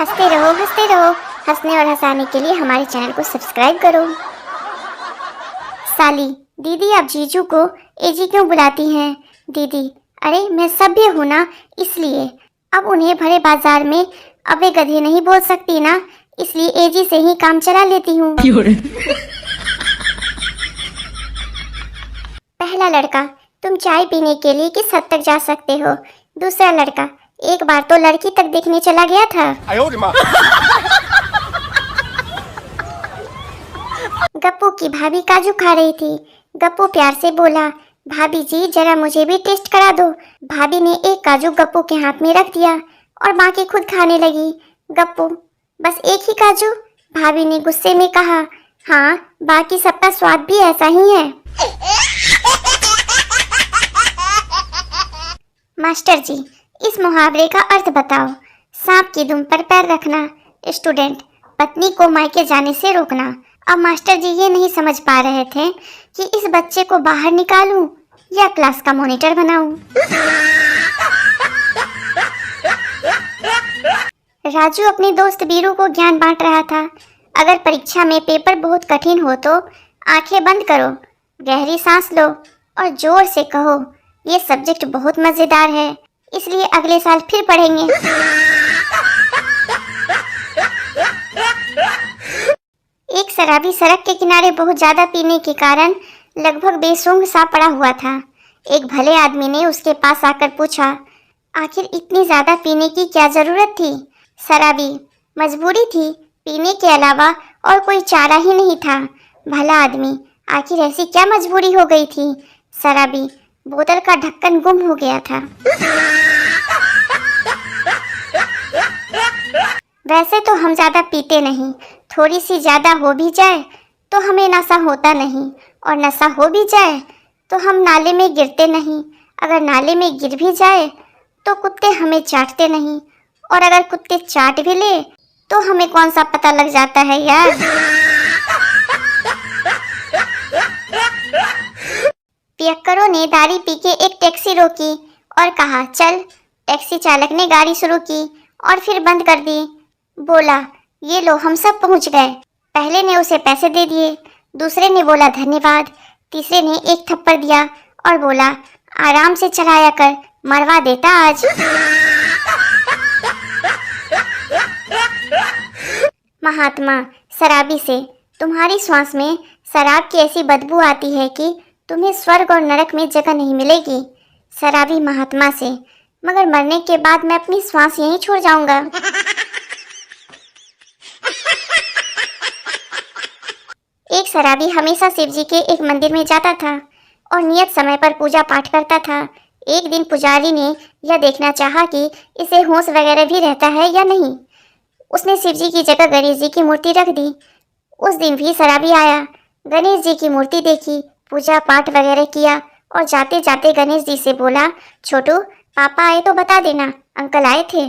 हंसते रहो। हंसने और हंसाने के लिए हमारे चैनल को सब्सक्राइब करो। साली, दीदी आप जीजू को एजी क्यों बुलाती हैं? दीदी, अरे मैं सभ्य हूँ ना, इसलिए। अब उन्हें भरे बाजार में अबे गधे नहीं बोल सकती ना, इसलिए एजी से ही काम चला लेती हूँ। पहला लड़का, तुम चाय पीने के लिए किस हद तक जा सकते हो? दूसरा लड़का, एक बार तो लड़की तक देखने चला गया था। गप्पू की भाभी काजू खा रही थी। गप्पू प्यार से बोला, भाभी जी जरा मुझे भी टेस्ट करा दो। भाभी ने एक काजू गप्पू के हाथ में रख दिया और बाकी खुद खाने लगी। गप्पू, बस एक ही काजू? भाभी ने गुस्से में कहा, हाँ, बाकी सबका स्वाद भी ऐसा ही है। मास्टर जी, इस मुहावरे का अर्थ बताओ। सांप की दुम पर पैर रखना। स्टूडेंट, पत्नी को मायके जाने से रोकना। अब मास्टर जी ये नहीं समझ पा रहे थे कि इस बच्चे को बाहर निकालूं या क्लास का मॉनिटर बनाऊं। राजू अपने दोस्त बीरू को ज्ञान बांट रहा था। अगर परीक्षा में पेपर बहुत कठिन हो तो आंखें बंद करो, गहरी सांस लो और जोर से कहो, ये सब्जेक्ट बहुत मजेदार है, इसलिए अगले साल फिर पढ़ेंगे। एक शराबी सड़क के किनारे बहुत ज्यादा पीने के कारण लगभग बेसुध सा पड़ा हुआ था। एक भले आदमी ने उसके पास आकर पूछा, आखिर इतनी ज्यादा पीने की क्या जरूरत थी? शराबी, मजबूरी थी, पीने के अलावा और कोई चारा ही नहीं था। भला आदमी, आखिर ऐसी क्या मजबूरी हो गई थी? शराबी, बोतल का ढक्कन गुम हो गया था। वैसे तो हम ज्यादा पीते नहीं, थोड़ी सी ज्यादा हो भी जाए तो हमें नशा होता नहीं, और नशा हो भी जाए तो हम नाले में गिरते नहीं। अगर नाले में गिर भी जाए तो कुत्ते हमें चाटते नहीं, और अगर कुत्ते चाट भी ले तो हमें कौन सा पता लग जाता है यार। पियक्करों ने दारू पी के एक टैक्सी रोकी और कहा, चल। टैक्सी चालक ने गाड़ी शुरू की और फिर बंद कर दी। बोला, ये लो, हम सब पहुंच गए। पहले ने उसे पैसे दे दिए, दूसरे ने बोला धन्यवाद, तीसरे ने एक थप्पड़ दिया और बोला, आराम से चलाया कर, मरवा देता आज। महात्मा शराबी से, तुम्हारी श्वास में शराब की ऐसी बदबू आती है कि तुम्हें स्वर्ग और नरक में जगह नहीं मिलेगी। शराबी महात्मा से, मगर मरने के बाद मैं अपनी श्वास यहीं छोड़ जाऊंगा। एक शराबी हमेशा शिव जी के एक मंदिर में जाता था और नियत समय पर पूजा पाठ करता था। एक दिन पुजारी ने यह देखना चाहा कि इसे होश वगैरह भी रहता है या नहीं। उसने शिव जी की जगह गणेश जी की मूर्ति रख दी। उस दिन भी शराबी आया, गणेश जी की मूर्ति देखी, पूजा पाठ वगैरह किया और जाते जाते गणेश जी से बोला, छोटू, पापा आए तो बता देना, अंकल आए थे।